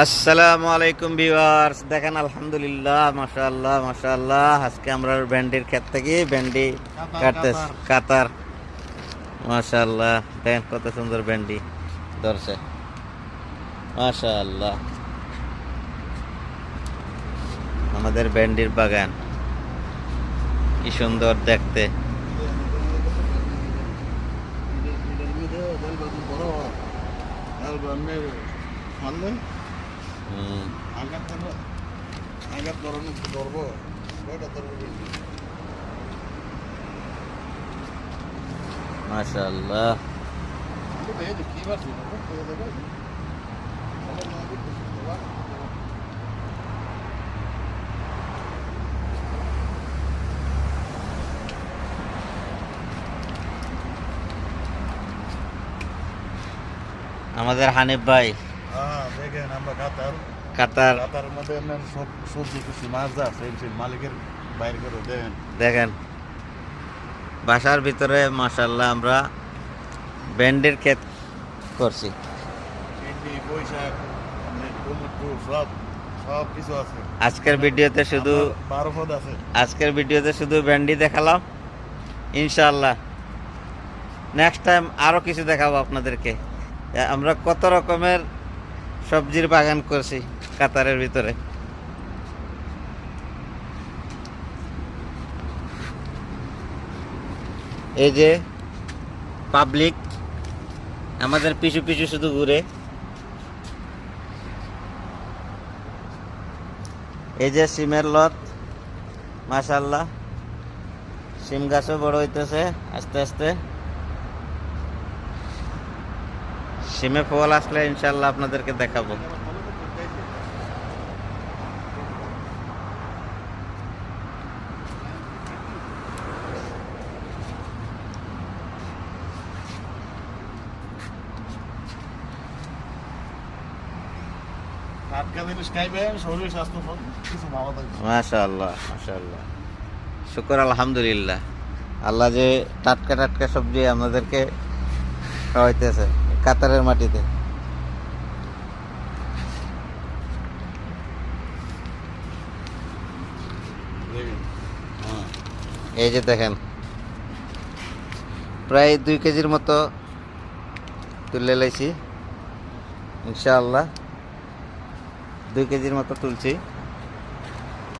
আসসালামু আলাইকুম ভিউয়ার্স, দেখেন আলহামদুলিল্লাহ মাশাআল্লাহ মাশাআল্লাহ। আজকে আমরা ভেন্ডির ক্ষেত থেকে ভেন্ডি কাটতেছি। কাতার মাশাআল্লাহ, দেখেন কত সুন্দর ভেন্ডি ধরছে মাশাআল্লাহ। আমাদের ভেন্ডির বাগান কি সুন্দর দেখতে। মাশাআল্লাহ, আমাদের হানিফ ভাই দেখেন আমরা কাতার কাতার মধ্যে সব সবজি কিছু মাছ যা মালিকের বাইরে করে দেখেন দেখেন বাসার ভিতরে মাশাআল্লাহ আমরা ভেন্ডির ক্ষেত করছি। ভেন্ডি বৈশাখ টমেটো সব সব কিছু আছে। আজকের ভিডিওতে শুধু 12 পদ আছে। আজকের ভিডিওতে শুধু ভেন্ডি দেখালাম, ইনশাআল্লাহ নেক্সট টাইম আরও কিছু দেখাবো আপনাদেরকে। আমরা কত রকমের সবজির বাগান করছি কাতারের ভিতরে। এই যে পাবলিক আমাদের পিছু পিছু শুধু ঘুরে। এই যে সিমের লত, মাশাআল্লাহ সিম গাছও বড় হইতেছে আস্তে আস্তে। সিমে ফল আসলে ইনশাআল্লাহ আপনাদেরকে দেখাবো। টাটকা জিনিস খাইবেন, শরীর স্বাস্থ্য সব কিছু ভালো থাকবে। মাশাআল্লাহ মাশাআল্লাহ, শুকর আলহামদুলিল্লাহ। আল্লাহ যে টাটকা টাটকা সবজি আমাদেরকে খাওয়াইতেছে কাতারের মাটিতে। এই যে দেখেন প্রায় 2 কেজির মতো তুলে লাইছি ইনশাআল্লাহ, 2 কেজির মতো তুলছি।